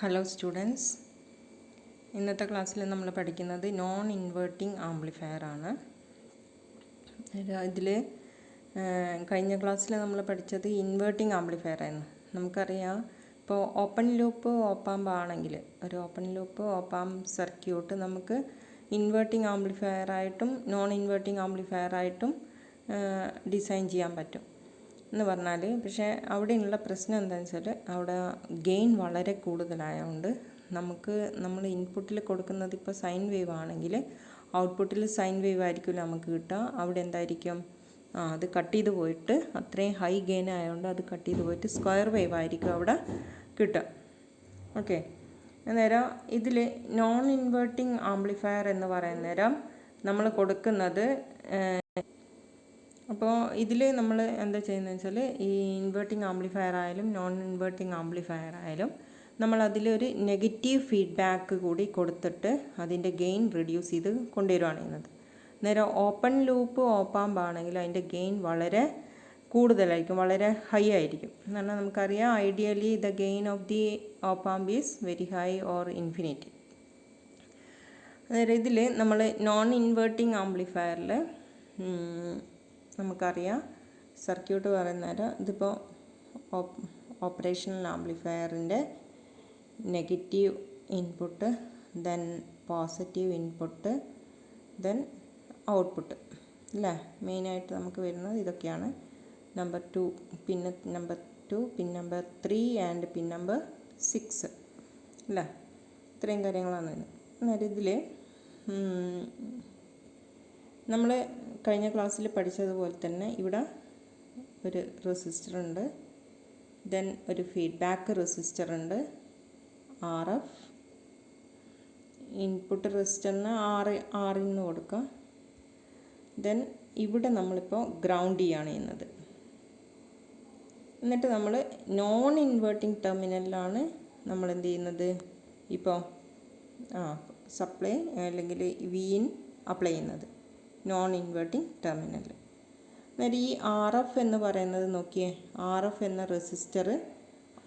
Hello students, ഇന്നത്തെ ക്ലാസ്സിൽ നമ്മൾ പഠിക്കുന്നത് നോൺ ഇൻവേർട്ടിംഗ് ആംപ്ലിഫയർ ആണ്. ഇതിൽ കഴിഞ്ഞ ക്ലാസ്സിൽ നമ്മൾ പഠിച്ചത് ഇൻവേർട്ടിംഗ് ആംപ്ലിഫയർ ആയിരുന്നു. നമുക്കറിയാം, ഇപ്പോൾ ഓപ്പൺ ലൂപ്പ് ഓപ്പാമ്പ് ആണെങ്കിൽ ഒരു ഓപ്പൺ ലൂപ്പ് ഓപ്പാമ്പ് സർക്യൂട്ട് നമുക്ക് ഇൻവേർട്ടിംഗ് ആംപ്ലിഫയർ ആയിട്ടും നോൺ ഇൻവേർട്ടിംഗ് ആംപ്ലിഫയർ ആയിട്ടും ഡിസൈൻ ചെയ്യാൻ പറ്റും എന്ന് പറഞ്ഞാൽ, പക്ഷേ അവിടെയുള്ള പ്രശ്നം എന്താണെന്ന് വെച്ചാൽ അവിടെ ഗെയിൻ വളരെ കൂടുതലായതുകൊണ്ട് നമ്മൾ ഇൻപുട്ടിൽ കൊടുക്കുന്നത് ഇപ്പോൾ സൈൻ വേവ് ആണെങ്കിൽ ഔട്ട്പുട്ടിൽ സൈൻ വേവ് ആയിരിക്കില്ല നമുക്ക് കിട്ടുക. അവിടെ എന്തായിരിക്കും, അത് കട്ട് ചെയ്ത് പോയിട്ട് അത്രയും ഹൈ ഗെയിൻ ആയതുകൊണ്ട് അത് കട്ട് ചെയ്ത് പോയിട്ട് സ്ക്വയർ വേവ് ആയിരിക്കും അവിടെ കിട്ടുക. ഓക്കെ, അന്നേരം ഇതിൽ നോൺ ഇൻവേർട്ടിംഗ് ആംപ്ലിഫയർ എന്ന് പറയുന്ന നേരം നമ്മൾ കൊടുക്കുന്നത്, അപ്പോൾ ഇതിൽ നമ്മൾ എന്താ ചെയ്യുന്നത് വെച്ചാൽ ഈ ഇൻവേർട്ടിംഗ് ആംപ്ലിഫയർ ആയാലും നോൺ ഇൻവേർട്ടിംഗ് ആംപ്ലിഫയർ ആയാലും നമ്മൾ അതിലൊരു നെഗറ്റീവ് ഫീഡ്ബാക്ക് കൂടി കൊടുത്തിട്ട് അതിൻ്റെ ഗെയിൻ റിഡ്യൂസ് ചെയ്ത് കൊണ്ടുവരികയാണ് ചെയ്യുന്നത്. നേരെ ഓപ്പൺ ലൂപ്പ് ഓപ്പാമ്പ് ആണെങ്കിൽ അതിൻ്റെ ഗെയിൻ വളരെ കൂടുതലായിരിക്കും, വളരെ ഹൈ ആയിരിക്കും. എന്ന് പറഞ്ഞാൽ നമുക്കറിയാം, ideally the gain of the op amp is very high or infinity. അന്നേരം ഇതിൽ നമ്മൾ നോൺ ഇൻവേർട്ടിംഗ് ആംപ്ലിഫയറിൽ നമുക്കറിയാം സർക്യൂട്ട് പറയുന്നേരം ഇതിപ്പോൾ ഓപ്പറേഷണൽ ആംപ്ലിഫയറിൻ്റെ negative input, then positive input, then output അല്ലേ. മെയിനായിട്ട് നമുക്ക് വരുന്നത് ഇതൊക്കെയാണ്. Number 2, pin number 3 and pin number 6 അല്ലേ. ഇത്രയും കാര്യങ്ങളാണ് വരുന്നത്. അന്നേരം ഇതിൽ നമ്മൾ കഴിഞ്ഞ ക്ലാസ്സിൽ പഠിച്ചതുപോലെ തന്നെ ഇവിടെ ഒരു റെസിസ്റ്റർ ഉണ്ട്, ദെൻ ഒരു ഫീഡ്ബാക്ക് റെസിസ്റ്റർ ഉണ്ട്, RF ഇൻപുട്ട് റെസിസ്റ്ററിന് R എന്ന് കൊടുക്കാം. ദെൻ ഇവിടെ നമ്മളിപ്പോൾ ഗ്രൗണ്ട് ചെയ്യാണ് ചെയ്യുന്നത്. എന്നിട്ട് നമ്മൾ നോൺ ഇൻവേർട്ടിംഗ് ടെർമിനലിലാണ് നമ്മൾ എന്ത് ചെയ്യുന്നത്, ഇപ്പോൾ സപ്ലൈ അല്ലെങ്കിൽ Vin അപ്ലൈ ചെയ്യുന്നത് നോൺ ഇൻവേർട്ടിംഗ് ടെർമിനൽ. അന്നേരം ഈ RF എന്ന് പറയുന്നത് നോക്കിയേ, RF എന്ന റെസിസ്റ്റർ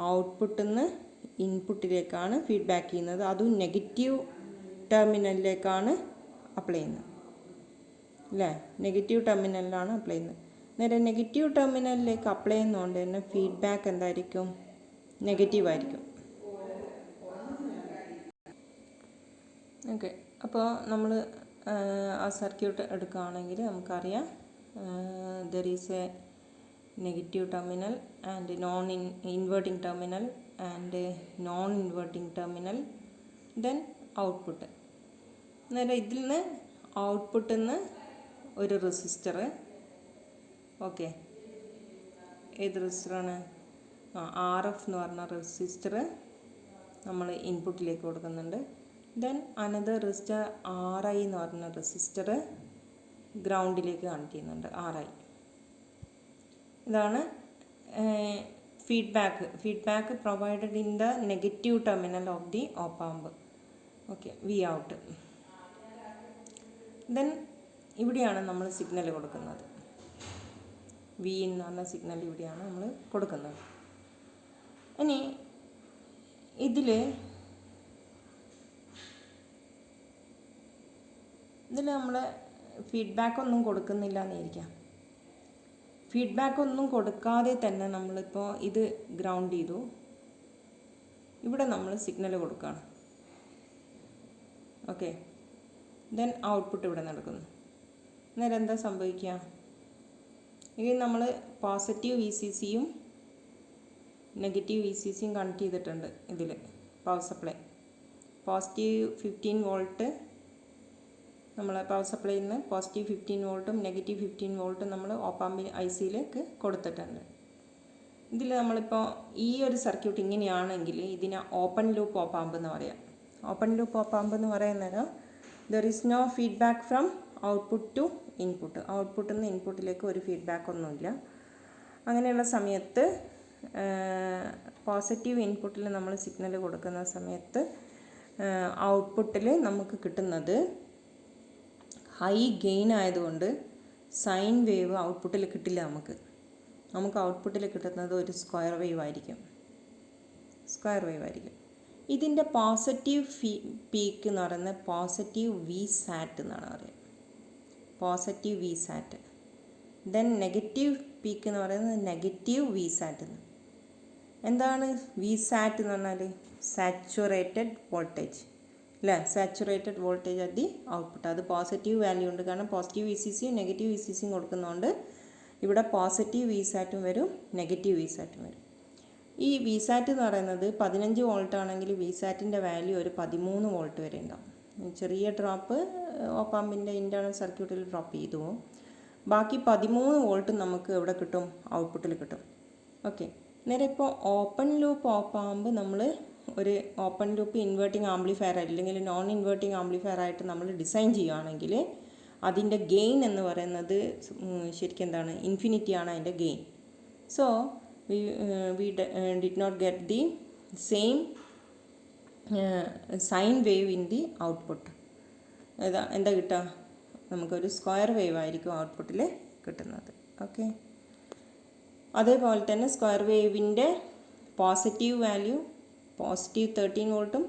ഔട്ട്പുട്ടിൽ നിന്ന് ഇൻപുട്ടിലേക്കാണ് ഫീഡ്ബാക്ക് ചെയ്യുന്നത്, അതും നെഗറ്റീവ് ടെർമിനലിലേക്കാണ് അപ്ലൈ ചെയ്യുന്നത് അല്ലേ. നെഗറ്റീവ് ടെർമിനലിലാണ് അപ്ലൈ ചെയ്യുന്നത്. നേരെ നെഗറ്റീവ് ടെർമിനലിലേക്ക് അപ്ലൈ ചെയ്യുന്നതുകൊണ്ട് തന്നെ ഫീഡ്ബാക്ക് എന്തായിരിക്കും, നെഗറ്റീവ് ആയിരിക്കും. ഓക്കെ, അപ്പോൾ നമ്മൾ ആ സർക്യൂട്ട് എടുക്കുകയാണെങ്കിൽ നമുക്കറിയാം, there is A negative terminal and non inverting terminal and non inverting terminal, then output. അന്നേരം ഇതിൽ നിന്ന് ഔട്ട്പുട്ടിൽ നിന്ന് ഒരു റെസിസ്റ്റർ, ഓക്കെ, ഏത് റെസിസ്റ്ററാണ്, RF എന്ന് പറഞ്ഞ റെസിസ്റ്റർ നമ്മൾ ഇൻപുട്ടിലേക്ക് കൊടുക്കുന്നുണ്ട്. ദെൻ അനദർ റെസിസ്റ്റർ RI എന്ന് പറഞ്ഞ റെസിസ്റ്റർ ഗ്രൗണ്ടിലേക്ക് കണക്ട് ചെയ്യുന്നുണ്ട്, RI. ഇതാണ് feedback provided in the negative terminal of the opamp. Okay, V out. Then ഇവിടെയാണ് നമ്മൾ സിഗ്നൽ കൊടുക്കുന്നത്, Vin എന്ന് പറഞ്ഞ സിഗ്നൽ ഇവിടെയാണ് നമ്മൾ കൊടുക്കുന്നത്. ഇനി ഇതിൽ നമ്മൾ ഫീഡ്ബാക്ക് ഒന്നും കൊടുക്കുന്നില്ല എന്നിരിക്കാം. ഫീഡ്ബാക്ക് ഒന്നും കൊടുക്കാതെ തന്നെ നമ്മളിപ്പോൾ ഇത് ഗ്രൗണ്ട് ചെയ്തു, ഇവിടെ നമ്മൾ സിഗ്നൽ കൊടുക്കുകയാണ്. ഓക്കെ, ദെൻ ഔട്ട്പുട്ട് ഇവിടെ നടക്കുന്നു. അന്നേരം എന്താ സംഭവിക്കുക, ഇനി നമ്മൾ പോസിറ്റീവ് VCCയും നെഗറ്റീവ് VCCയും കണക്ട് ചെയ്തിട്ടുണ്ട്. ഇതിൽ പവർ സപ്ലൈ പോസിറ്റീവ് 15 വോൾട്ട്, നമ്മൾ പവർ സപ്ലൈയിൽ നിന്ന് പോസിറ്റീവ് 15 വോൾട്ടും നെഗറ്റീവ് 15 വോൾട്ടും നമ്മൾ ഓപ്പാമ്പിന് ICയിലേക്ക് കൊടുത്തിട്ടുണ്ട്. ഇതിൽ നമ്മളിപ്പോൾ ഈ ഒരു സർക്യൂട്ട് ഇങ്ങനെയാണെങ്കിൽ ഇതിനെ ഓപ്പൺ ലൂപ്പ് ഓപ്പാമ്പ് എന്ന് പറയാം. ഓപ്പൺ ലൂപ്പ് ഓപ്പാമ്പ് എന്ന് പറയുന്നത് there is no feedback from output to input. ഔട്ട്പുട്ടിൽ നിന്ന് ഇൻപുട്ടിലേക്ക് ഒരു ഫീഡ്ബാക്ക് ഒന്നുമില്ല. അങ്ങനെയുള്ള സമയത്ത് പോസിറ്റീവ് ഇൻപുട്ടിൽ നമ്മൾ സിഗ്നൽ കൊടുക്കുന്ന സമയത്ത് ഔട്ട്പുട്ടിൽ നമുക്ക് കിട്ടുന്നത് ഹൈ ഗെയിൻ ആയതുകൊണ്ട് സൈൻ വേവ് ഔട്ട്പുട്ടിൽ കിട്ടില്ല. നമുക്ക് ഔട്ട്പുട്ടിൽ കിട്ടുന്നത് ഒരു സ്ക്വയർ വേവ് ആയിരിക്കും. ഇതിൻ്റെ പോസിറ്റീവ് പീക്ക് എന്ന് പറയുന്നത് പോസിറ്റീവ് വി സാറ്റ് എന്നാണ് പറയുക, positive V sat. Then negative peak എന്ന് പറയുന്നത് നെഗറ്റീവ് വി സാറ്റ് എന്ന്. എന്താണ് വി സാറ്റ് എന്ന് പറഞ്ഞാൽ? സാച്ചുറേറ്റഡ് വോൾട്ടേജ് അല്ലേ, saturated voltage at the output. അത് പോസിറ്റീവ് വാല്യൂ ഉണ്ട്, കാരണം പോസിറ്റീവ് വി സി സിയും നെഗറ്റീവ് വി സി സിയും കൊടുക്കുന്നതുകൊണ്ട് ഇവിടെ പോസിറ്റീവ് വി സാറ്റും വരും, നെഗറ്റീവ് വി സാറ്റും വരും. ഈ വി സാറ്റ് എന്ന് പറയുന്നത് 15 വോൾട്ട് ആണെങ്കിൽ വി സാറ്റിൻ്റെ വാല്യൂ ഒരു 13 വോൾട്ട് വരെ ഉണ്ടാവും. ചെറിയ ഡ്രോപ്പ് ഓപ്പാമ്പിൻ്റെ ഇൻറ്റേർണൽ സർക്യൂട്ടിൽ ഡ്രോപ്പ് ചെയ്തു പോകും. ബാക്കി 13 വോൾട്ട് നമുക്ക് എവിടെ കിട്ടും? ഔട്ട്പുട്ടിൽ കിട്ടും. ഓക്കെ, നേരെ ഇപ്പോൾ ഓപ്പൺ ലൂപ്പ് ഓപ്പാമ്പ് നമ്മൾ ഒരു ഓപ്പൺ ലൂപ്പ് ഇൻവേർട്ടിംഗ് ആംപ്ലിഫയർ അല്ലെങ്കിൽ നോൺ ഇൻവേർട്ടിംഗ് ആംപ്ലിഫയർ ആയിട്ട് നമ്മൾ ഡിസൈൻ ചെയ്യുകയാണെങ്കിൽ അതിൻ്റെ ഗെയിൻ എന്ന് പറയുന്നത് ശരിക്കും എന്താണ്? ഇൻഫിനിറ്റിയാണ് അതിൻ്റെ gain. So we did not get the same sine wave in the output. എന്താ കിട്ടുക? നമുക്കൊരു സ്ക്വയർ വേവ് ആയിരിക്കും ഔട്ട്പുട്ടിൽ കിട്ടുന്നത്. ഓക്കെ, അതേപോലെ തന്നെ സ്ക്വയർ വേവിൻ്റെ പോസിറ്റീവ് വാല്യൂ പോസിറ്റീവ് 13 വോൾട്ടും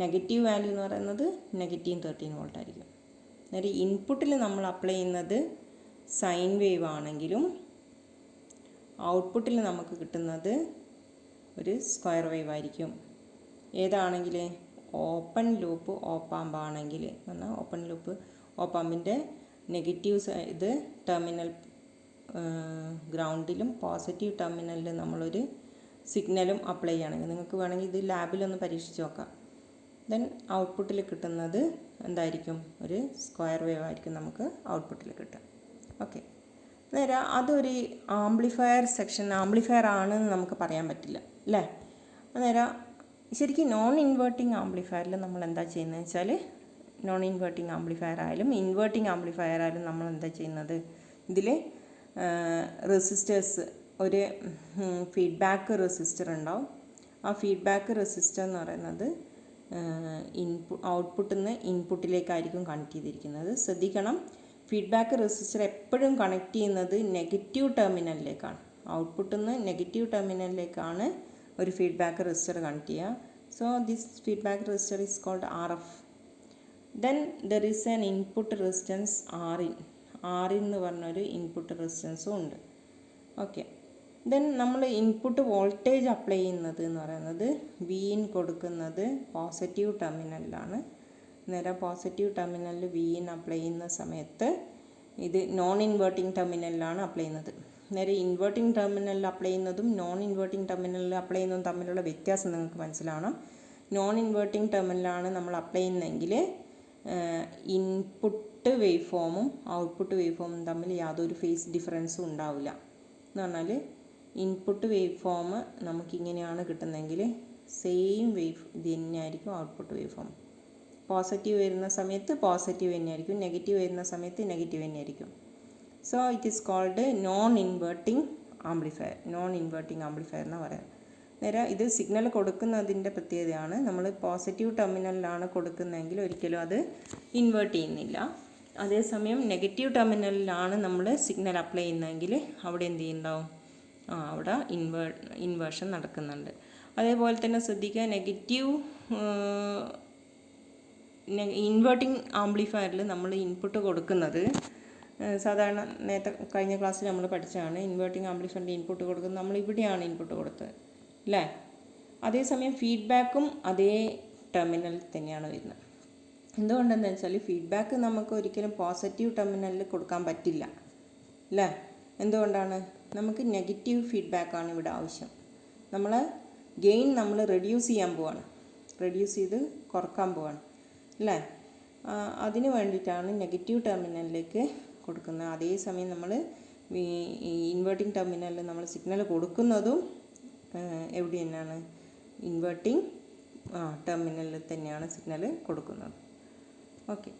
നെഗറ്റീവ് വാല്യൂ എന്ന് പറയുന്നത് നെഗറ്റീവ് 13 വോൾട്ട് ആയിരിക്കും. അതായത് ഇൻപുട്ടിൽ നമ്മൾ അപ്ലൈ ചെയ്യുന്നത് സൈൻ വേവ് ആണെങ്കിലും ഔട്ട്പുട്ടിൽ നമുക്ക് കിട്ടുന്നത് ഒരു സ്ക്വയർ വേവ് ആയിരിക്കും. ഏതാണെങ്കിൽ ഓപ്പൺ ലൂപ്പ് ഓപ്പാമ്പ് ആണെങ്കിൽ, എന്നാൽ ഓപ്പൺ ലൂപ്പ് ഓപ്പാമ്പിൻ്റെ നെഗറ്റീവ് ഇത് ടെർമിനൽ ഗ്രൗണ്ടിലും പോസിറ്റീവ് ടെർമിനലിൽ നമ്മളൊരു സിഗ്നലും അപ്ലൈ ചെയ്യുകയാണെങ്കിൽ, നിങ്ങൾക്ക് വേണമെങ്കിൽ ഇത് ലാബിലൊന്ന് പരീക്ഷിച്ച് നോക്കാം. ദെൻ ഔട്ട്പുട്ടിൽ കിട്ടുന്നത് എന്തായിരിക്കും? ഒരു സ്ക്വയർ വേവ് ആയിരിക്കും നമുക്ക് ഔട്ട്പുട്ടിൽ കിട്ടുക. ഓക്കെ, നേരെ അതൊരു ആംപ്ലിഫയർ സെക്ഷൻ ആംപ്ലിഫയർ ആണെന്ന് നമുക്ക് പറയാൻ പറ്റില്ല അല്ലേ. നേരെ ശരിക്കും നോൺ ഇൻവേർട്ടിംഗ് ആംപ്ലിഫയറിൽ നമ്മൾ എന്താ ചെയ്യുന്നത് വെച്ചാൽ, നോൺ ഇൻവേർട്ടിംഗ് ആംപ്ലിഫയർ ആയാലും ഇൻവേർട്ടിംഗ് ആംപ്ലിഫയർ ആയാലും നമ്മൾ എന്താ ചെയ്യുന്നത്, ഇതിൽ റെസിസ്റ്റേഴ്സ് ഒരു ഫീഡ്ബാക്ക് റെസിസ്റ്റർ ഉണ്ടാവും. ആ ഫീഡ്ബാക്ക് റെസിസ്റ്റർ എന്ന് പറയുന്നത് ഔട്ട്പുട്ടിൽ നിന്ന് ഇൻപുട്ടിലേക്കായിരിക്കും കണക്ട് ചെയ്തിരിക്കുന്നത്. ശ്രദ്ധിക്കണം, ഫീഡ്ബാക്ക് റെസിസ്റ്റർ എപ്പോഴും കണക്ട് ചെയ്യുന്നത് നെഗറ്റീവ് ടെർമിനലിലേക്കാണ്. ഔട്ട്പുട്ടിൽ നിന്ന് നെഗറ്റീവ് ടെർമിനലിലേക്കാണ് ഒരു ഫീഡ്ബാക്ക് റെസിസ്റ്റർ കണക്ട് ചെയ്യുക. So this feedback resistor is called RF. Then there is an input resistance RIN. RIN എന്ന് പറഞ്ഞൊരു ഇൻപുട്ട് റെസിസ്റ്റൻസും ഉണ്ട്. ഓക്കെ, ദെൻ നമ്മൾ ഇൻപുട്ട് വോൾട്ടേജ് അപ്ലൈ ചെയ്യുന്നത് എന്ന് പറയുന്നത് Vin കൊടുക്കുന്നത് പോസിറ്റീവ് ടെർമിനലിലാണ്. നേരെ പോസിറ്റീവ് ടെർമിനലിൽ Vin അപ്ലൈ ചെയ്യുന്ന സമയത്ത് ഇത് നോൺ ഇൻവേർട്ടിംഗ് ടെർമിനലിലാണ് അപ്ലൈ ചെയ്യുന്നത്. നേരെ ഇൻവേർട്ടിംഗ് ടെർമിനലിൽ അപ്ലൈ ചെയ്യുന്നതും നോൺ ഇൻവേർട്ടിംഗ് ടെർമിനലിൽ അപ്ലൈ ചെയ്യുന്നതും തമ്മിലുള്ള വ്യത്യാസം നിങ്ങൾക്ക് മനസ്സിലാവണം. നോൺ ഇൻവേർട്ടിംഗ് ടെർമിനലാണ് നമ്മൾ അപ്ലൈ ചെയ്യുന്നതെങ്കിൽ ഇൻപുട്ട് വേവ് ഫോമും ഔട്ട്പുട്ട് വേവ് ഫോമും തമ്മിൽ യാതൊരു ഫേസ് ഡിഫറൻസും ഉണ്ടാവില്ല. എന്ന് പറഞ്ഞാൽ ഇൻപുട്ട് വേവ് ഫോം നമുക്കിങ്ങനെയാണ് കിട്ടുന്നതെങ്കിൽ സെയിം വേവ് ഇത് തന്നെയായിരിക്കും ഔട്ട്പുട്ട് വേവ് ഫോം. പോസിറ്റീവ് വരുന്ന സമയത്ത് പോസിറ്റീവ് തന്നെയായിരിക്കും, നെഗറ്റീവ് വരുന്ന സമയത്ത് നെഗറ്റീവ് തന്നെയായിരിക്കും. So it is called non inverting amplifier. Non inverting amplifier എന്ന് പറയാം. നേരെ ഇത് സിഗ്നൽ കൊടുക്കുന്നതിൻ്റെ പ്രത്യേകതയാണ്, നമ്മൾ പോസിറ്റീവ് ടെർമിനലിലാണ് കൊടുക്കുന്നതെങ്കിൽ ഒരിക്കലും അത് ഇൻവേർട്ട് ചെയ്യുന്നില്ല. അതേസമയം നെഗറ്റീവ് ടെർമിനലിലാണ് നമ്മൾ സിഗ്നൽ അപ്ലൈ ചെയ്യുന്നതെങ്കിൽ അവിടെ എന്ത് ചെയ്യുന്നുണ്ടാവും? അവിടെ ഇൻവേർഷൻ നടക്കുന്നുണ്ട്. അതേപോലെ തന്നെ ശ്രദ്ധിക്കുക, ഇൻവേർട്ടിംഗ് ആംപ്ലിഫയറിൽ നമ്മൾ ഇൻപുട്ട് കൊടുക്കുന്നത് സാധാരണ നേരത്തെ കഴിഞ്ഞ ക്ലാസ്സിൽ നമ്മൾ പഠിച്ചതാണ്. ഇൻവേർട്ടിംഗ് ആംപ്ലിഫയറിൻ്റെ ഇൻപുട്ട് കൊടുക്കുന്നത് നമ്മൾ ഇവിടെയാണ് ഇൻപുട്ട് കൊടുത്തത് അല്ലേ. അതേസമയം ഫീഡ്ബാക്കും അതേ ടെർമിനലിൽ തന്നെയാണ് വരുന്നത്. എന്തുകൊണ്ടെന്ന് വെച്ചാൽ ഫീഡ്ബാക്ക് നമുക്ക് ഒരിക്കലും പോസിറ്റീവ് ടെർമിനലിൽ കൊടുക്കാൻ പറ്റില്ല അല്ലേ. എന്തുകൊണ്ടാണ്? നമുക്ക് നെഗറ്റീവ് ഫീഡ്ബാക്കാണ് ഇവിടെ ആവശ്യം. നമ്മൾ ഗെയിൻ നമ്മൾ റെഡ്യൂസ് ചെയ്യാൻ പോവാണ്, റെഡ്യൂസ് ചെയ്ത് കുറക്കാൻ പോവാണ് അല്ലേ. അതിന് വേണ്ടിയിട്ടാണ് നെഗറ്റീവ് ടെർമിനലിലേക്ക് കൊടുക്കുന്നത്. അതേസമയം നമ്മൾ ഇൻവേർട്ടിംഗ് ടെർമിനലിൽ നമ്മൾ സിഗ്നൽ കൊടുക്കുന്നതും എവിടെ തന്നെയാണ്? ഇൻവേർട്ടിംഗ് ടെർമിനലിൽ തന്നെയാണ് സിഗ്നൽ കൊടുക്കുന്നത്. ഓക്കെ,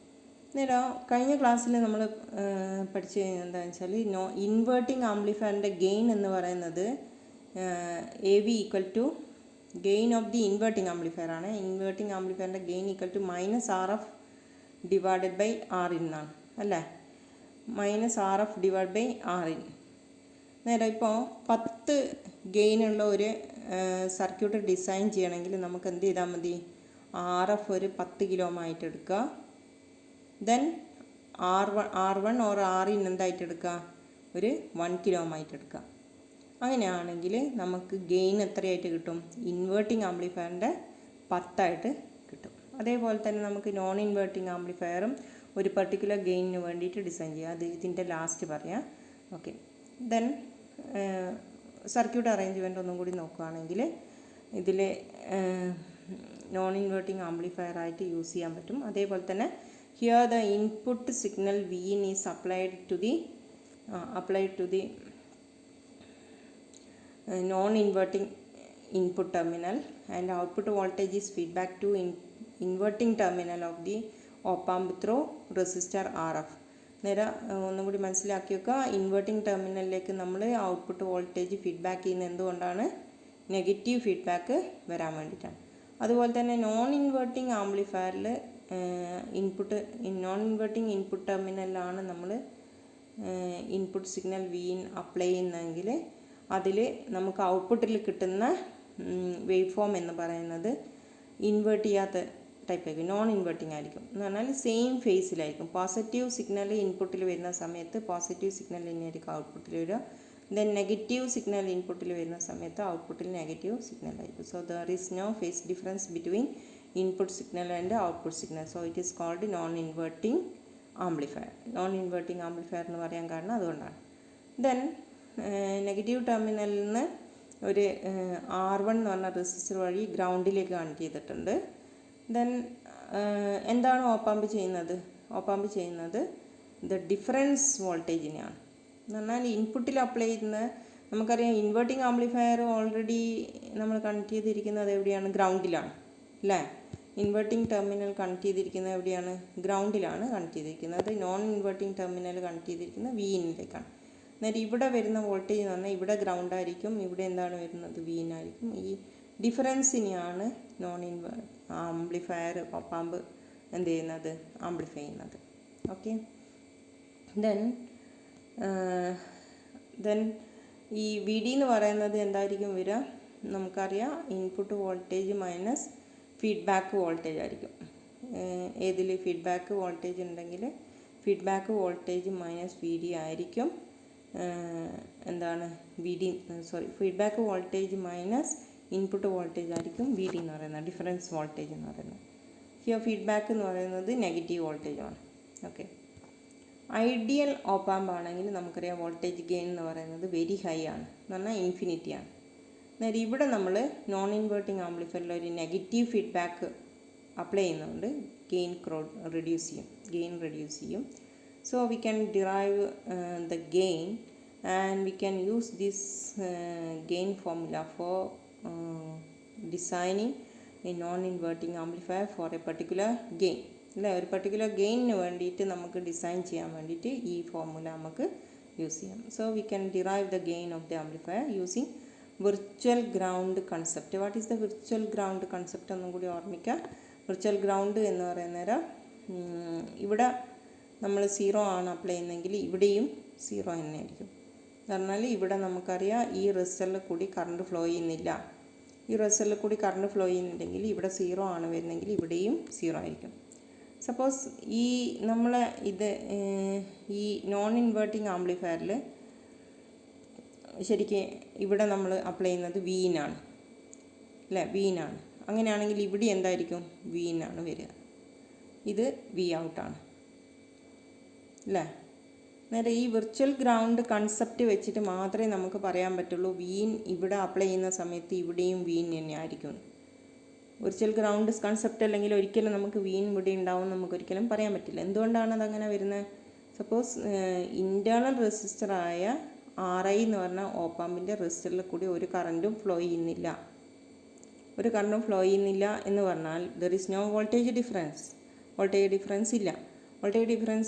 നേരം കഴിഞ്ഞ ക്ലാസ്സിൽ നമ്മൾ പഠിച്ചു എന്താണെന്ന് വെച്ചാൽ ഇൻവേർട്ടിംഗ് ആംപ്ലിഫയറിൻ്റെ ഗെയിൻ എന്ന് പറയുന്നത് AV equal to gain of the inverting amplifier ആണ്. ഇൻവേർട്ടിംഗ് ആംപ്ലിഫയറിൻ്റെ gain equal to -RF divided by RIN ആണ് അല്ലേ. -RF divide by RIN. നേരെ ഇപ്പോൾ 10 ഗെയിനുള്ള ഒരു സർക്യൂട്ട് ഡിസൈൻ ചെയ്യണമെങ്കിൽ നമുക്ക് എന്ത് ചെയ്താൽ മതി, RF ഒരു 10 കിലോ ആയിട്ട് എടുക്കുക. ദെൻ R1 ഓർ Rin എന്തായിട്ട് എടുക്കുക, ഒരു 1 കിലോ ആയിട്ട് എടുക്കുക. അങ്ങനെയാണെങ്കിൽ നമുക്ക് ഗെയിൻ എത്രയായിട്ട് കിട്ടും, ഇൻവേർട്ടിംഗ് ആംപ്ലിഫയറിൻ്റെ 10 കിട്ടും. അതേപോലെ തന്നെ നമുക്ക് നോൺ ഇൻവേർട്ടിംഗ് ആംപ്ലിഫയറും ഒരു പർട്ടിക്കുലർ ഗെയിനിന് വേണ്ടിയിട്ട് ഡിസൈൻ ചെയ്യാം. അത് ഇതിൻ്റെ ലാസ്റ്റ് പറയാം. ഓക്കെ, ദെൻ സർക്യൂട്ട് അറേഞ്ച്മെൻറ്റ് ഒന്നും കൂടി നോക്കുകയാണെങ്കിൽ ഇതിൽ നോൺ ഇൻവേർട്ടിംഗ് ആംപ്ലിഫയർ ആയിട്ട് യൂസ് ചെയ്യാൻ പറ്റും. അതേപോലെ തന്നെ here the input signal Vin is applied to the non inverting input terminal and output voltage is feedback to inverting terminal of the op-amp through resistor RF. നേരെ ഒന്നും കൂടി മനസ്സിലാക്കി വെക്കുക. ഇൻവേർട്ടിംഗ് ടെർമിനലിലേക്ക് നമ്മൾ ഔട്ട്പുട്ട് വോൾട്ടേജ് ഫീഡ്ബാക്ക് ചെയ്യുന്നത് എന്തുകൊണ്ടാണ്, negative feedback വരാൻ വേണ്ടിയിട്ടാണ്. അതുപോലെ തന്നെ നോൺ ഇൻവേർട്ടിംഗ് ആംപ്ലിഫയറിൽ നോൺ ഇൻവേർട്ടിംഗ് ഇൻപുട്ട് ടെർമിനലിലാണ് നമ്മൾ ഇൻപുട്ട് സിഗ്നൽ Vin അപ്ലൈ ചെയ്യുന്നതെങ്കിൽ അതിൽ നമുക്ക് ഔട്ട്പുട്ടിൽ കിട്ടുന്ന വേവ് ഫോം എന്ന് പറയുന്നത് ഇൻവേർട്ട് ചെയ്യാത്ത ടൈപ്പ് ആയിരിക്കും, നോൺ ഇൻവേർട്ടിംഗ് ആയിരിക്കും. എന്ന് പറഞ്ഞാൽ സെയിം ഫേസിലായിരിക്കും. പോസിറ്റീവ് സിഗ്നൽ ഇൻപുട്ടിൽ വരുന്ന സമയത്ത് പോസിറ്റീവ് സിഗ്നൽ തന്നെയായിരിക്കും ഔട്ട്പുട്ടിൽ വരിക. ദെൻ നെഗറ്റീവ് സിഗ്നൽ ഇൻപുട്ടിൽ വരുന്ന സമയത്ത് ഔട്ട്പുട്ടിൽ നെഗറ്റീവ് സിഗ്നൽ ആയിരിക്കും. So there is no phase difference between input signal and output signal. So it is called non inverting amplifier. Non inverting amplifier എന്ന് പറയാൻ കാരണം അതുകൊണ്ടാണ്. ദെൻ നെഗറ്റീവ് ടെർമിനലിൽ നിന്ന് ഒരു R1 എന്ന് പറഞ്ഞ റെസിസ്റ്റർ വഴി ഗ്രൗണ്ടിലേക്ക് കണക്ട് ചെയ്തിട്ടുണ്ട്. ദെൻ എന്താണ് ഓപ്പാമ്പ് ചെയ്യുന്നത് ദ ഡിഫറൻസ് വോൾട്ടേജിനെയാണ്. എന്ന് പറഞ്ഞാൽ ഇൻപുട്ടിൽ അപ്ലൈ ചെയ്യുന്ന, നമുക്കറിയാം ഇൻവേർട്ടിംഗ് ആംപ്ലിഫയർ ഓൾറെഡി നമ്മൾ കണക്ട് ചെയ്തിരിക്കുന്നത് എവിടെയാണ്, ഗ്രൗണ്ടിലാണ് അല്ലേ. ഇൻവേർട്ടിംഗ് ടെർമിനൽ കണക്ട് ചെയ്തിരിക്കുന്നത് എവിടെയാണ്, ഗ്രൗണ്ടിലാണ് കണക്ട് ചെയ്തിരിക്കുന്നത്. നോൺ ഇൻവേർട്ടിംഗ് ടെർമിനൽ കണക്ട് ചെയ്തിരിക്കുന്നത് Vinലേക്കാണ്. എന്നാൽ ഇവിടെ വരുന്ന വോൾട്ടേജ് എന്ന് പറഞ്ഞാൽ ഇവിടെ ഗ്രൗണ്ട് ആയിരിക്കും, ഇവിടെ എന്താണ് വരുന്നത്, Vin ആയിരിക്കും. ഈ ഡിഫറൻസിനെയാണ് നോൺ ആംപ്ലിഫയർ ഓപ്പാമ്പ് എന്ത് ചെയ്യുന്നത്, ആംപ്ലിഫൈ ചെയ്യുന്നത്. ഓക്കെ, ദെൻ ഈ VD എന്ന് പറയുന്നത് എന്തായിരിക്കും വരിക, നമുക്കറിയാം input voltage minus feedback voltage ആയിരിക്കും. ഏതിൽ ഫീഡ്ബാക്ക് വോൾട്ടേജ് ഉണ്ടെങ്കിൽ ഫീഡ്ബാക്ക് വോൾട്ടേജ് മൈനസ് VD ആയിരിക്കും. എന്താണ് feedback voltage minus input voltage ആയിരിക്കും VD എന്ന് പറയുന്നത്, ഡിഫറൻസ് വോൾട്ടേജ് എന്ന് പറയുന്നത്. ഹിയർ ഫീഡ്ബാക്ക് എന്ന് പറയുന്നത് നെഗറ്റീവ് വോൾട്ടേജാണ്. ഓക്കെ, ഐഡിയൽ ഓപ്പാമ്പ് ആണെങ്കിൽ നമുക്കറിയാം വോൾട്ടേജ് ഗെയിൻ എന്ന് പറയുന്നത് വെരി ഹൈ ആണ്, എന്ന് പറഞ്ഞാൽ ഇൻഫിനിറ്റിയാണ്. എന്നാൽ ഇവിടെ നമ്മൾ നോൺ ഇൻവേർട്ടിംഗ് ആംപ്ലിഫയറിൽ ഒരു നെഗറ്റീവ് ഫീഡ്ബാക്ക് അപ്ലൈ ചെയ്യുന്നതുകൊണ്ട് ഗെയിൻ റെഡ്യൂസ് ചെയ്യും. So we can derive the gain and we can use this gain formula for designing a non-inverting amplifier for a particular gain. അല്ലേ, ഒരു പർട്ടിക്കുലർ ഗെയിനിന് വേണ്ടിയിട്ട് നമുക്ക് ഡിസൈൻ ചെയ്യാൻ വേണ്ടിയിട്ട് ഈ ഫോർമുല നമുക്ക് യൂസ് ചെയ്യാം. So we can derive the gain of the amplifier using virtual ground concept. What is the virtual ground concept ഒന്നും കൂടി ഓർമ്മിക്കുക. വിർച്വൽ ഗ്രൗണ്ട് എന്ന് പറയുന്നേരം ഇവിടെ നമ്മൾ 0 ആണ് അപ്ലൈ ചെയ്യുന്നതെങ്കിൽ ഇവിടെയും 0 തന്നെയായിരിക്കും. പറഞ്ഞാൽ ഇവിടെ നമുക്കറിയാം ഈ റെസിസ്റ്ററിൽ കൂടി കറണ്ട് ഫ്ലോ ചെയ്യുന്നില്ല. ഈ റെസിസ്റ്ററിൽ കൂടി കറണ്ട് ഫ്ലോ ചെയ്യുന്നുണ്ടെങ്കിൽ ഇവിടെ 0 ആണ് വരുന്നതെങ്കിൽ ഇവിടെയും 0 ആയിരിക്കും. സപ്പോസ് ഈ നോൺ ഇൻവേർട്ടിംഗ് ആംപ്ലിഫയറിൽ ശരിക്കും ഇവിടെ നമ്മൾ അപ്ലൈ ചെയ്യുന്നത് Vin ആണ് അല്ലേ, Vin ആണ്. അങ്ങനെയാണെങ്കിൽ ഇവിടെ എന്തായിരിക്കും, Vin ആണ് വരിക, ഇത് V ഔട്ടാണ് അല്ലേ. നേരെ ഈ വിർച്വൽ ഗ്രൗണ്ട് കൺസെപ്റ്റ് വെച്ചിട്ട് മാത്രമേ നമുക്ക് പറയാൻ പറ്റുള്ളൂ Vin ഇവിടെ അപ്ലൈ ചെയ്യുന്ന സമയത്ത് ഇവിടെയും Vin തന്നെ ആയിരിക്കും. വിർച്വൽ ഗ്രൗണ്ട് കൺസെപ്റ്റ് അല്ലെങ്കിൽ ഒരിക്കലും നമുക്ക് Vin ഇവിടെ ഉണ്ടാവും നമുക്കൊരിക്കലും പറയാൻ പറ്റില്ല. എന്തുകൊണ്ടാണ് അതങ്ങനെ വരുന്നത്? സപ്പോസ് ഇൻറ്റേർണൽ റെസിസ്റ്ററായ RI എന്ന് പറഞ്ഞാൽ ഓപ്പാമ്പിൻ്റെ റെസിസ്റ്ററിൽ കൂടി ഒരു കറണ്ടും ഫ്ലോ ചെയ്യുന്നില്ല. എന്ന് പറഞ്ഞാൽ there is no voltage difference. Voltage difference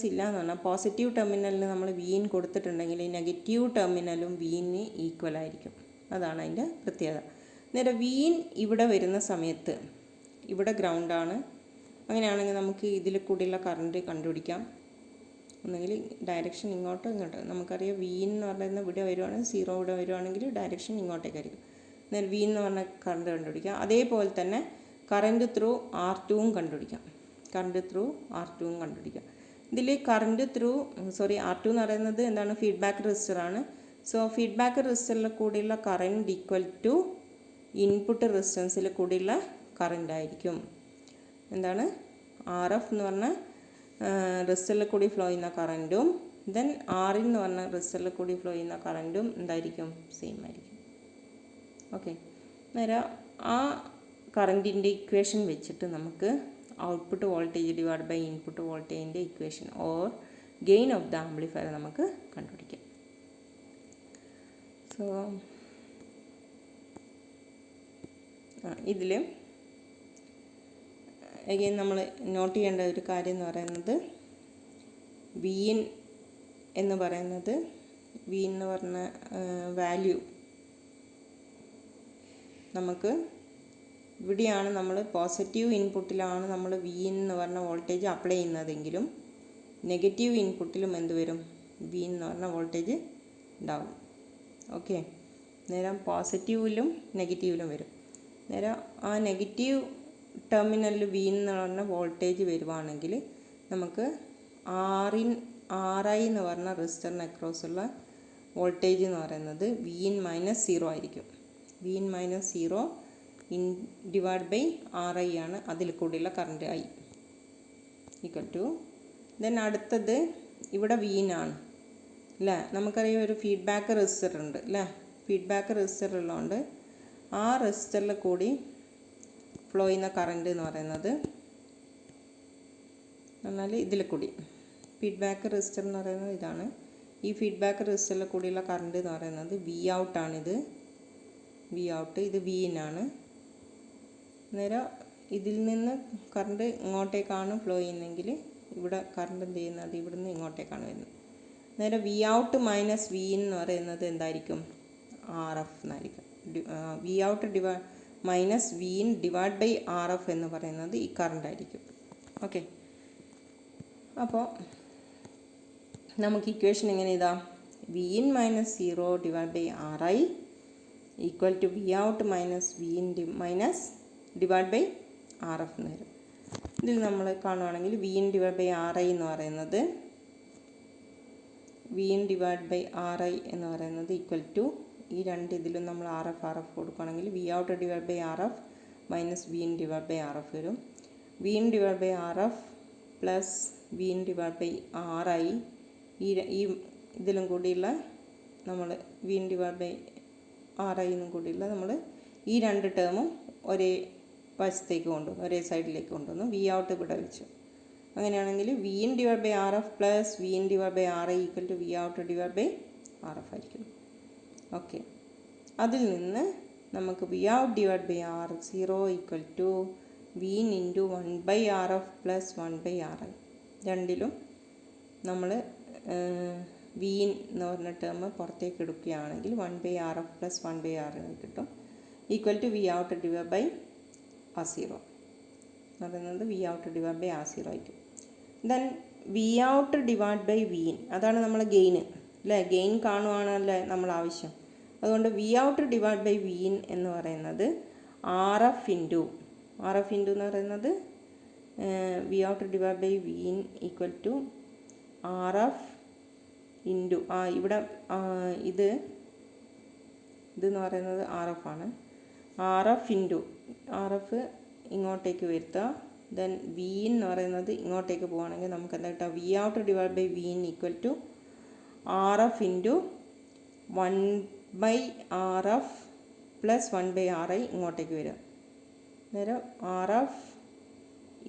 ഇല്ല എന്ന് പറഞ്ഞാൽ പോസിറ്റീവ് ടെർമിനലിൽ നമ്മൾ Vin കൊടുത്തിട്ടുണ്ടെങ്കിൽ നെഗറ്റീവ് ടെർമിനലും Vinന് ഈക്വൽ ആയിരിക്കും. അതാണ് അതിൻ്റെ പ്രത്യേകത. നേരെ Vin ഇവിടെ വരുന്ന സമയത്ത് ഇവിടെ ഗ്രൗണ്ടാണ്. അങ്ങനെയാണെങ്കിൽ നമുക്ക് ഇതിൽ കൂടിയുള്ള കറണ്ട് കണ്ടുപിടിക്കാം. ഒന്നുകിൽ ഡയറക്ഷൻ ഇങ്ങോട്ടോ ഇങ്ങോട്ടോ. നമുക്കറിയാം വി എന്ന് പറയുന്ന ഇവിടെ വരുവാണെങ്കിൽ 0 ഇവിടെ വരുവാണെങ്കിൽ ഡയറക്ഷൻ ഇങ്ങോട്ടേക്കായിരിക്കും. എന്നാൽ വി എന്ന് പറഞ്ഞ കറണ്ട് കണ്ടുപിടിക്കാം. അതേപോലെ തന്നെ കറണ്ട് ത്രൂ R2 കണ്ടുപിടിക്കാം. കറണ്ട് ത്രൂ R2 കണ്ടുപിടിക്കാം. ഇതിൽ കറണ്ട് ത്രൂ R2 എന്ന് പറയുന്നത് എന്താണ്? ഫീഡ്ബാക്ക് റെസിസ്റ്ററാണ്. സോ ഫീഡ്ബാക്ക് റെസിസ്റ്ററിൽ കൂടിയുള്ള കറണ്ട് ഈക്വൽ ടു ഇൻപുട്ട് റെസിസ്റ്റൻസിൽ കൂടിയുള്ള കറണ്ട് ആയിരിക്കും. എന്താണ്? RF എന്ന് പറഞ്ഞാൽ റെസിസ്റ്ററിൽ കൂടി ഫ്ലോ ചെയ്യുന്ന കറൻറ്റും ദെൻ R എന്ന് പറഞ്ഞ റെസിസ്റ്ററിൽ കൂടി ഫ്ലോ ചെയ്യുന്ന കറൻറ്റും എന്തായിരിക്കും? സെയിം ആയിരിക്കും. ഓക്കെ, നേരെ ആ കറൻറ്റിൻ്റെ ഇക്വേഷൻ വെച്ചിട്ട് നമുക്ക് output voltage divide by input വോൾട്ടേജിൻ്റെ equation or gain of the amplifier നമുക്ക് കണ്ടുപിടിക്കാം. സോ ഇതിൽ അഗെയിൻ നമ്മൾ നോട്ട് ചെയ്യേണ്ട ഒരു കാര്യം എന്ന് പറയുന്നത് വി ഇൻ എന്ന് പറയുന്നത് വി എന്ന് പറഞ്ഞ വാല്യൂ നമുക്ക് ഇവിടെയാണ് നമ്മൾ പോസിറ്റീവ് ഇൻപുട്ടിലാണ് നമ്മൾ വി എന്ന് പറഞ്ഞ വോൾട്ടേജ് അപ്ലൈ ചെയ്യുന്നതെങ്കിലും നെഗറ്റീവ് ഇൻപുട്ടിലും എന്ത് വരും? വി എന്ന് പറഞ്ഞ വോൾട്ടേജ് ഉണ്ടാവും. ഓക്കെ, നേരം പോസിറ്റീവിലും നെഗറ്റീവിലും വരും. നേരം ആ നെഗറ്റീവ് ടെർമിനലിൽ വി എന്ന് പറഞ്ഞ വോൾട്ടേജ് വരുവാണെങ്കിൽ നമുക്ക് RI എന്ന് പറഞ്ഞ റെസിസ്റ്ററിന് അക്രോസുള്ള വോൾട്ടേജ് എന്ന് പറയുന്നത് വി ഇൻ -0 ആയിരിക്കും. V in -0 divide by RI ആണ്. അതിൽ കൂടിയുള്ള current I equal to then അടുത്തത് ഇവിടെ വി ഇൻ ആണ് അല്ലേ. നമുക്കറിയാം ഒരു ഫീഡ്ബാക്ക് റെസിസ്റ്റർ ഉണ്ട് അല്ലേ. ഫീഡ്ബാക്ക് റെസിസ്റ്റർ ഉള്ളതുകൊണ്ട് ആ റെസിസ്റ്ററിൽ കൂടി ഫ്ലോ ചെയ്യുന്ന കറണ്ട് എന്ന് പറയുന്നത് എന്നാൽ ഇതിൽ കൂടി ഫീഡ്ബാക്ക് റെസിസ്റ്റർ എന്ന് പറയുന്നത് ഇതാണ്. ഈ ഫീഡ്ബാക്ക് റെസിസ്റ്ററിൽ കൂടിയുള്ള കറണ്ട് എന്ന് പറയുന്നത് വി ഔട്ടാണിത്. വി ഔട്ട് ഇത് വി ഇൻ ആണ്. നേരം ഇതിൽ നിന്ന് കറണ്ട് ഇങ്ങോട്ടേക്കാണ് ഫ്ലോ ചെയ്യുന്നതെങ്കിൽ ഇവിടെ കറണ്ട് എന്ത് ചെയ്യുന്നത്? ഇവിടുന്ന് ഇങ്ങോട്ടേക്കാണ് വരുന്നത്. നേരെ V out minus V in എന്ന് പറയുന്നത് എന്തായിരിക്കും? RF എന്നായിരിക്കും. V out minus V in divide by RF എന്ന് പറയുന്നത് ഈ കറണ്ട് ആയിരിക്കും. ഓക്കെ, അപ്പോൾ നമുക്ക് ഇക്വേഷൻ എങ്ങനെ എഴുതാം? V in -0 divide by RI equal to V out minus V in minus divide by RF എന്ന് വരും. ഇതിൽ നമ്മൾ കാണുവാണെങ്കിൽ V in divide by RI എന്ന് പറയുന്നത് V in divide by RI എന്ന് പറയുന്നത് ഈക്വൽ ടു ഈ രണ്ട് ഇതിലും നമ്മൾ RF കൊടുക്കുകയാണെങ്കിൽ V out divide by RF minus V in divide by RF വരും. V in divide by RF plus V in divide by RI ഈ ഇതിലും കൂടിയുള്ള നമ്മൾ V in divide by RI എന്നും കൂടിയുള്ള നമ്മൾ ഈ രണ്ട് ടേമും ഒരേ വശത്തേക്ക് കൊണ്ടുവന്നു, ഒരേ സൈഡിലേക്ക് കൊണ്ടുവന്നു. വി ഔട്ട് ഇവിടെ വെച്ചു. അങ്ങനെയാണെങ്കിൽ V in divide by RF plus V in divide by RI equal to V out divide by RF ആയിരിക്കും. ഓക്കെ, അതിൽ നിന്ന് നമുക്ക് V out divide by R0 equal to V in into 1/RF plus 1/RI. രണ്ടിലും നമ്മൾ V in എന്ന് പറഞ്ഞ term പുറത്തേക്ക് എടുക്കുകയാണെങ്കിൽ 1/RF പ്ലസ് 1/RI കിട്ടും. Equal to V out divide by R0 എന്ന് പറയുന്നത് V out divide by R0 ആയിരിക്കും. Then V out divide by V in, അതാണ് നമ്മൾ ഗെയിൻ അല്ലേ. ഗെയിൻ കാണുവാണല്ലേ നമ്മൾ ആവശ്യം. അതുകൊണ്ട് V out divide by V in എന്ന് പറയുന്നത് RF ഇൻറ്റു എന്ന് പറയുന്നത് V out divide by V in equal to RF into ഇവിടെ ഇതെന്ന് പറയുന്നത് RF ആണ്. RF ഇൻറ്റു RF ഇങ്ങോട്ടേക്ക് വരുത്തുക. ദെൻ വി ഇൻ എന്ന് പറയുന്നത് ഇങ്ങോട്ടേക്ക് പോവുകയാണെങ്കിൽ നമുക്ക് എന്താ കിട്ടുക? V out divide by V in equal to RF into 1/RF plus 1/RI ഇങ്ങോട്ടേക്ക് വരിക. നേരം RF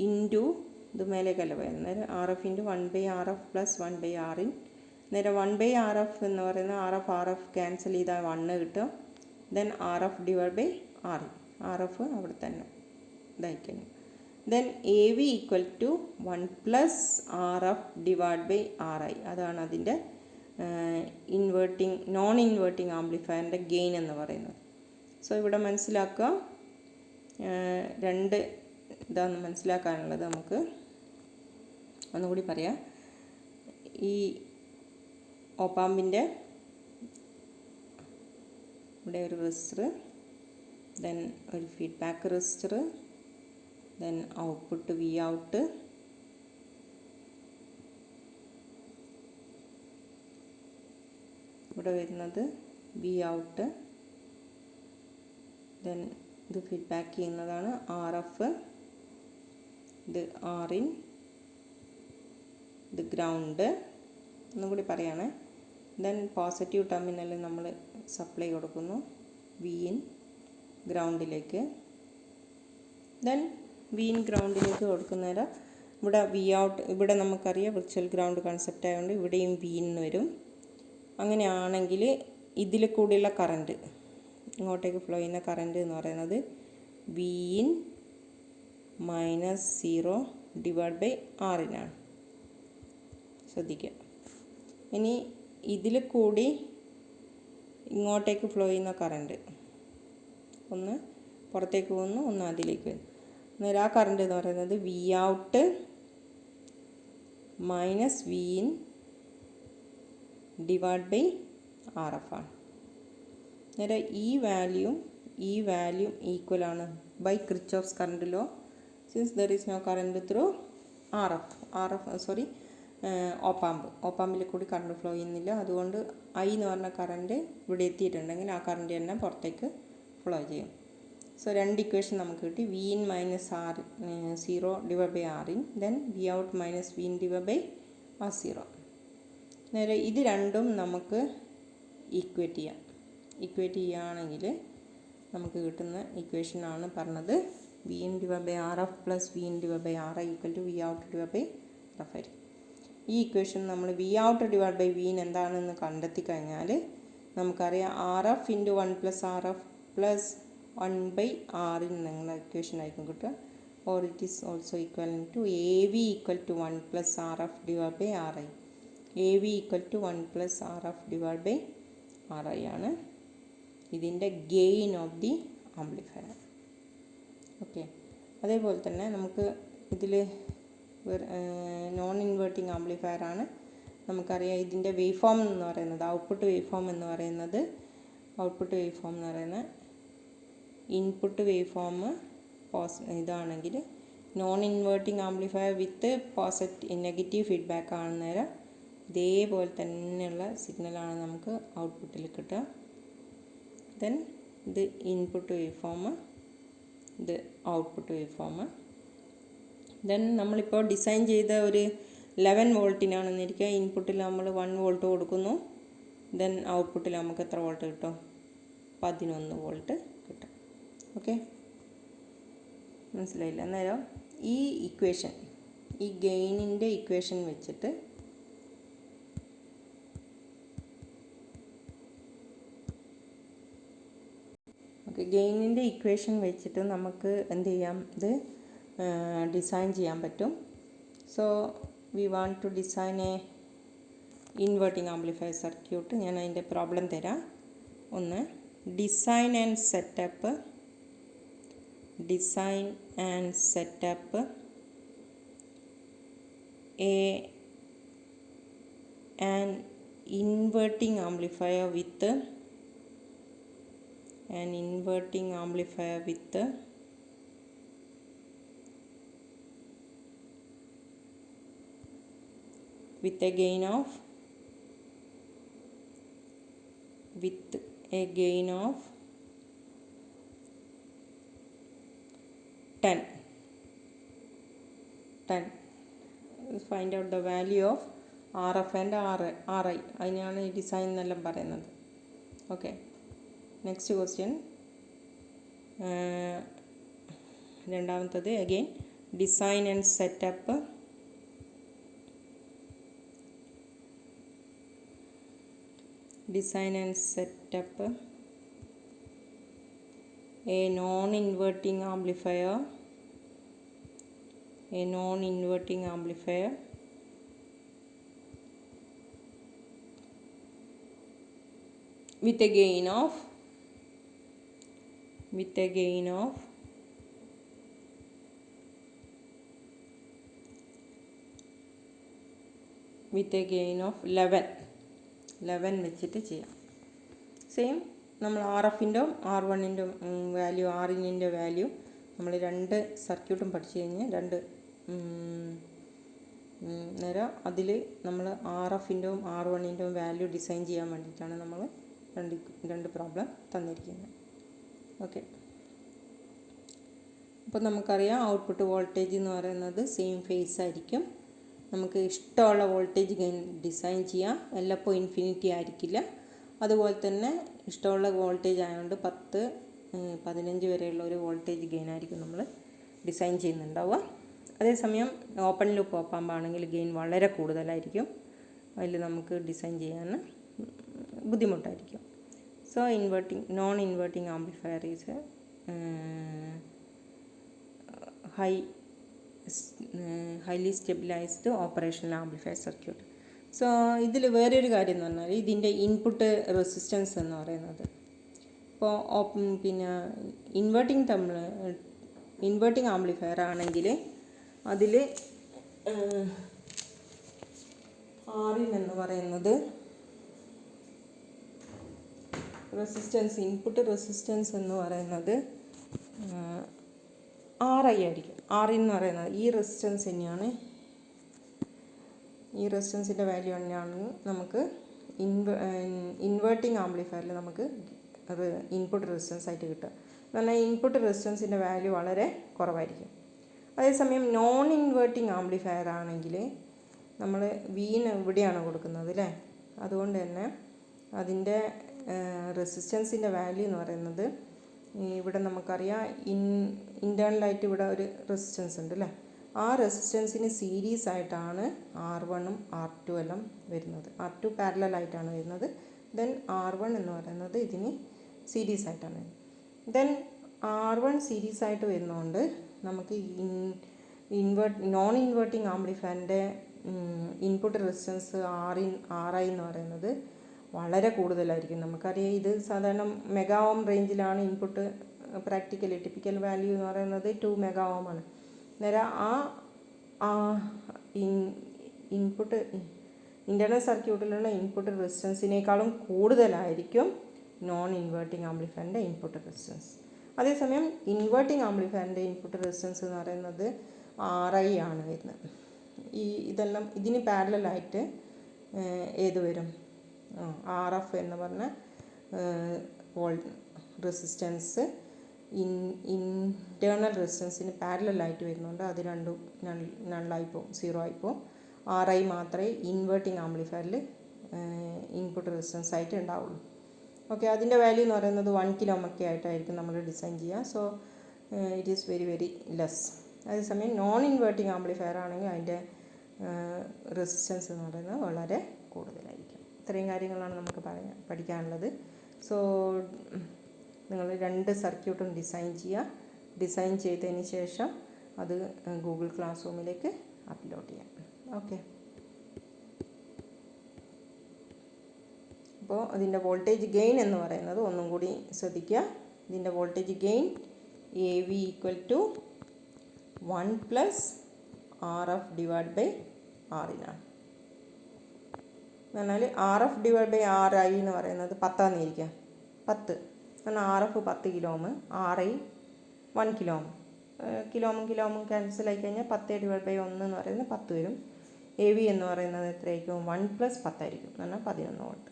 ഇൻറ്റു ഇത് മേലേക്കല്ല പോയത്. നേരം RF into 1/RF plus 1/RI. നേരം 1/RF എന്ന് പറയുന്നത് RF ക്യാൻസൽ ചെയ്താൽ 1 കിട്ടും. Then RF divide by RI, RF അവിടെ തന്നെ ഇതായിക്കഴിഞ്ഞു. Then AV equal to 1 plus RF divide by RI. അതാണ് അതിൻ്റെ നോൺ ഇൻവേർട്ടിംഗ് ആംപ്ലിഫയറിൻ്റെ ഗെയിൻ എന്ന് പറയുന്നത്. സോ ഇവിടെ മനസ്സിലാക്കുക, രണ്ട് ഇതാണ് മനസ്സിലാക്കാനുള്ളത്. നമുക്ക് ഒന്നുകൂടി പറയാം. ഈ ഓപ്പാമ്പിൻ്റെ ഇവിടെ ഒരു റെസിസ്റ്റർ, ദെൻ ഒരു feedback resistor, then output V out, ഇവിടെ വരുന്നത് വി ഔട്ട്, ദെൻ ഇത് ഫീഡ്ബാക്ക് ചെയ്യുന്നതാണ് ആർ എഫ്, ഇത് ആർ ഇൻ, ഇത് ഗ്രൗണ്ട്. ഒന്നും കൂടി പറയുകയാണ്. ദെൻ പോസിറ്റീവ് ടെർമിനലിൽ നമ്മൾ സപ്ലൈ കൊടുക്കുന്നു വി ഇൻ ഗ്രൗണ്ടിലേക്ക്. ദെൻ വി ഇൻ ഗ്രൗണ്ടിലേക്ക് കൊടുക്കുന്നേരം ഇവിടെ വി ഔട്ട്, ഇവിടെ നമുക്കറിയാം വിർച്വൽ ഗ്രൗണ്ട് കൺസെപ്റ്റ് ആയതുകൊണ്ട് ഇവിടെയും വി ഇൻ വരും. അങ്ങനെയാണെങ്കിൽ ഇതിൽ കൂടിയുള്ള കറണ്ട്, ഇങ്ങോട്ടേക്ക് ഫ്ലോ ചെയ്യുന്ന കറണ്ട് എന്ന് പറയുന്നത് വി ഇൻ -0 ഡിവൈഡ് ബൈ ആറിനാണ്. ശ്രദ്ധിക്കുക. ഇനി ഇതിൽ കൂടി ഇങ്ങോട്ടേക്ക് ഫ്ലോ ചെയ്യുന്ന കറണ്ട്, ഒന്ന് പുറത്തേക്ക് പോകുന്നു, ഒന്ന് അതിലേക്ക് വരുന്നു. അന്നേരം ആ കറണ്ട് എന്ന് പറയുന്നത് V out minus V in divide by R F ആണ്. അന്നേരം ഈ വാല്യൂ ഈക്വൽ ആണ് by Kirchhoff's current law. Since there is no current through ഓപ്പാമ്പിൽ കൂടി കറണ്ട് ഫ്ലോ ചെയ്യുന്നില്ല. അതുകൊണ്ട് ഐ എന്ന് പറഞ്ഞ കറണ്ട് ഇവിടെ എത്തിയിട്ടുണ്ടെങ്കിൽ ആ കറണ്ട് തന്നെ പുറത്തേക്ക് ഫ്ലോ ചെയ്യും. സോ രണ്ട് ഇക്വേഷൻ നമുക്ക് കിട്ടി. V in -0 divide by R in, then V out minus V in divide by R 0. നേരെ ഇത് രണ്ടും നമുക്ക് ഈക്വേറ്റ് ചെയ്യുകയാണെങ്കിൽ നമുക്ക് കിട്ടുന്ന ഇക്വേഷനാണ് പറഞ്ഞത് V in divide by R F plus V in divide by R I equal to V out divide by R F ആയിരിക്കും. ഈ ഇക്വേഷൻ നമ്മൾ V out divide by V in എന്താണെന്ന് കണ്ടെത്തി കഴിഞ്ഞാൽ നമുക്കറിയാം R F into 1 plus R F plus 1 by R in നിങ്ങളുടെ equation ആയിരിക്കും കിട്ടുക. Or it is also equal to A V equal to 1 plus R F divide by R I. A V equal to 1 plus R F divide by R I ആണ് ഇതിൻ്റെ gain of the amplifier. Okay. അതേപോലെ തന്നെ നമുക്ക് ഇതിൽ non inverting amplifier ആണ്. നമുക്കറിയാം ഇതിൻ്റെ wave form എന്ന് പറയുന്നത് ഔട്ട്പുട്ട് വേവ് ഫോം എന്ന് പറയുന്നത് ഇൻപുട്ട് വേവ് ഫോം ഇതാണെങ്കിൽ non inverting amplifier with negative feedback ആണെന്നേരം ഇതേപോലെ തന്നെയുള്ള സിഗ്നലാണ് നമുക്ക് ഔട്ട്പുട്ടിൽ കിട്ടുക. ദെൻ ഇത് ഇൻപുട്ട് വേവ് ഫോം, ഇത് ഔട്ട്പുട്ട് വേവ് ഫോം. ദെൻ നമ്മളിപ്പോൾ ഡിസൈൻ ചെയ്ത ഒരു 11 വോൾട്ടിനാണെന്നിരിക്കുക. ഇൻപുട്ടിൽ നമ്മൾ 1 വോൾട്ട് കൊടുക്കുന്നു. ദെൻ ഔട്ട്പുട്ടിൽ നമുക്ക് എത്ര വോൾട്ട് കിട്ടും? 11 വോൾട്ട് കിട്ടും. ഓക്കെ, മനസ്സിലായില്ല? അന്നേരം ഈ ഇക്വേഷൻ, ഈ ഗെയിനിൻ്റെ ഇക്വേഷൻ വെച്ചിട്ട് ഗെയിനിൻ്റെ ഇക്വേഷൻ വെച്ചിട്ട് നമുക്ക് എന്ത് ചെയ്യാം? ഇത് ഡിസൈൻ ചെയ്യാൻ പറ്റും. So we want to design a inverting amplifier circuit. ഞാൻ അതിൻ്റെ പ്രോബ്ലം തരാം. ഒന്ന്, design and setup an inverting amplifier with a gain of 10. Find out the value of RF and RI. അതിനാണ് ഈ ഡിസൈൻ എന്നെല്ലാം പറയുന്നത്. Okay, next question. രണ്ടാമത്തത് again design and setup a non-inverting amplifier with a gain of 10 with a gain of 11 വെച്ചിട്ട് ചെയ്യാം. Same നമ്മൾ R എഫിൻ്റെ R വണ്ണിൻ്റെ വാല്യൂ ആർ ഇന്നിൻ്റെ വാല്യൂ നമ്മൾ രണ്ട് സർക്യൂട്ടും പഠിച്ചു കഴിഞ്ഞ് നേരം അതിൽ നമ്മൾ ആർ എഫിൻ്റെ ആർ വണ്ണിൻ്റെ വാല്യൂ ഡിസൈൻ ചെയ്യാൻ വേണ്ടിയിട്ടാണ് നമ്മൾ രണ്ട് പ്രോബ്ലം തന്നിരിക്കുന്നത്. ഓക്കെ, അപ്പോൾ നമുക്കറിയാം ഔട്ട്പുട്ട് വോൾട്ടേജ് എന്ന് പറയുന്നത് സെയിം ഫേസ് ആയിരിക്കും. നമുക്ക് ഇഷ്ടമുള്ള വോൾട്ടേജ് ഗെയിൻ ഡിസൈൻ ചെയ്യാം. എല്ലപ്പോൾ ഇൻഫിനിറ്റി ആയിരിക്കില്ല. അതുപോലെ തന്നെ ഇഷ്ടമുള്ള വോൾട്ടേജ് ആയതുകൊണ്ട് 10-15 വരെയുള്ള ഒരു വോൾട്ടേജ് ഗെയിൻ ആയിരിക്കും നമ്മൾ ഡിസൈൻ ചെയ്യുന്നുണ്ടാവുക. അതേസമയം ഓപ്പൺ ലൂപ്പ് ഓപ്പാമ്പാണെങ്കിൽ ഗെയിൻ വളരെ കൂടുതലായിരിക്കും. അതിൽ നമുക്ക് ഡിസൈൻ ചെയ്യാൻ ബുദ്ധിമുട്ടായിരിക്കും. So non inverting amplifier is highly stabilized operational amplifier circuit. So ഇതിൽ വേറൊരു കാര്യം എന്ന് പറഞ്ഞാൽ ഇതിൻ്റെ ഇൻപുട്ട് റെസിസ്റ്റൻസ് എന്ന് പറയുന്നത് ഇപ്പോൾ പിന്നെ ഇൻവേർട്ടിംഗ് ആംപ്ലിഫയർ ആണെങ്കിൽ അതിൽ ആറിൻ എന്ന് പറയുന്നത് റെസിസ്റ്റൻസ്, ഇൻപുട്ട് റെസിസ്റ്റൻസ് എന്ന് പറയുന്നത് RI ആയിരിക്കും. ആറിൻ എന്ന് പറയുന്നത് ഈ റെസിസ്റ്റൻസ് തന്നെയാണ്, ഈ റെസിസ്റ്റൻസിൻ്റെ വാല്യൂ തന്നെയാണ് നമുക്ക് ഇൻവേർട്ടിംഗ് ആംപ്ലിഫയറിൽ നമുക്ക് ഇൻപുട്ട് റെസിസ്റ്റൻസ് ആയിട്ട് കിട്ടുക. എന്ന് പറഞ്ഞാൽ ഇൻപുട്ട് റെസിസ്റ്റൻസിൻ്റെ വാല്യൂ വളരെ കുറവായിരിക്കും. അതേസമയം നോൺ ഇൻവേർട്ടിംഗ് ആംപ്ലിഫയർ ആണെങ്കിൽ നമ്മൾ വീന് ഇവിടെയാണ് കൊടുക്കുന്നത് അല്ലേ. അതുകൊണ്ട് തന്നെ അതിൻ്റെ റെസിസ്റ്റൻസിൻ്റെ വാല്യൂ എന്ന് പറയുന്നത് ഇവിടെ നമുക്കറിയാം ഇൻറ്റേർണലായിട്ട് ഇവിടെ ഒരു റെസിസ്റ്റൻസ് ഉണ്ട് അല്ലേ. ആ റെസിസ്റ്റൻസിന് സീരീസ് ആയിട്ടാണ് R1ഉം R2 എല്ലാം വരുന്നത്. R2 പാരലലായിട്ടാണ് വരുന്നത്. ദെൻ R1 എന്ന് പറയുന്നത് ഇതിന് സീരീസ് ആയിട്ടാണ് വരുന്നത്. ദെൻ R1 സീരീസ് ആയിട്ട് വരുന്നതുകൊണ്ട് നമുക്ക് നോൺ ഇൻവേർട്ടിംഗ് ആംപ്ലിഫയറിൻ്റെ ഇൻപുട്ട് റെസിസ്റ്റൻസ് RI എന്ന് പറയുന്നത് വളരെ കൂടുതലായിരിക്കും. നമുക്കറിയാം ഇത് സാധാരണ മെഗാ ഓം റേഞ്ചിലാണ് ഇൻപുട്ട്. പ്രാക്ടിക്കലി ടിപ്പിക്കൽ വാല്യൂ എന്ന് പറയുന്നത് 2 മെഗാ ഓം ആണ്. നേരം ആ ഇൻപുട്ട് ഇൻറ്റേർണൽ സർക്യൂട്ടിലുള്ള ഇൻപുട്ട് റെസിസ്റ്റൻസിനേക്കാളും കൂടുതലായിരിക്കും നോൺ ഇൻവേർട്ടിംഗ് ആംപ്ലിഫയറിൻ്റെ ഇൻപുട്ട് റെസിസ്റ്റൻസ്. അതേസമയം ഇൻവേർട്ടിംഗ് ആംപ്ലിഫയറിൻ്റെ ഇൻപുട്ട് റെസിസ്റ്റൻസ് എന്ന് പറയുന്നത് RI ആണ് വരുന്നത്. ഇതെല്ലാം ഇതിന് പാരലലായിട്ട് ഏത് വരും, RF എന്ന് പറഞ്ഞ റെസിസ്റ്റൻസ് ഇൻറ്റേർണൽ റെസിസ്റ്റൻസിന് പാരലലായിട്ട് വരുന്നുണ്ട്. അത് രണ്ടും നള്ളായിപ്പോവും, 0 ആയിപ്പോവും. RI മാത്രമേ ഇൻവേർട്ടിംഗ് ആംപ്ലിഫയറിൽ ഇൻപുട്ട് റെസിസ്റ്റൻസ് ആയിട്ട് ഉണ്ടാവുള്ളൂ. ഓക്കെ, അതിൻ്റെ വാല്യൂ എന്ന് പറയുന്നത് 1 കിലോ ഒക്കെ ആയിട്ടായിരിക്കും നമ്മൾ ഡിസൈൻ ചെയ്യുക. So it is very very less. അതേസമയം നോൺ ഇൻവേർട്ടിംഗ് ആംപ്ലിഫയർ ആണെങ്കിൽ അതിൻ്റെ റെസിസ്റ്റൻസ് എന്ന് പറയുന്നത് വളരെ കൂടുതലായിരിക്കും. ഇത്രയും കാര്യങ്ങളാണ് നമുക്ക് പഠിക്കാനുള്ളത്. സോ നിങ്ങൾ രണ്ട് സർക്യൂട്ടും ഡിസൈൻ ചെയ്യുക. ഡിസൈൻ ചെയ്തതിന് ശേഷം അത് ഗൂഗിൾ ക്ലാസ് റൂമിലേക്ക് അപ്ലോഡ് ചെയ്യാം. ഓക്കെ, അപ്പോൾ അതിൻ്റെ വോൾട്ടേജ് ഗെയിൻ എന്ന് പറയുന്നത് ഒന്നും കൂടി ശ്രദ്ധിക്കുക. ഇതിൻ്റെ voltage gain AV = 1 + RF / Rin ആണ്. എന്ന് പറഞ്ഞാൽ RF / RI എന്ന് പറയുന്നത് 10 ആണെന്നിരിക്കുക. 10 കാരണം RF 10 kilo ohm, RI 1 kilo ohm. Kilo ഓമും ക്യാൻസൽ ആയി കഴിഞ്ഞാൽ 10 / 1 എന്ന് പറയുന്നത് 10 വരും. AV എന്ന് പറയുന്നത് എത്രയായിരിക്കും? 1 + 10 ആയിരിക്കും. എന്ന് പറഞ്ഞാൽ 11 വോൾട്ട്.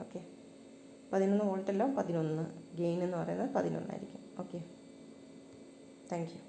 ഓക്കെ, 11 വോൾട്ടല്ല, 11 ഗെയിൻ എന്ന് പറയുന്നത് 11 ആയിരിക്കും. Okay, thank you.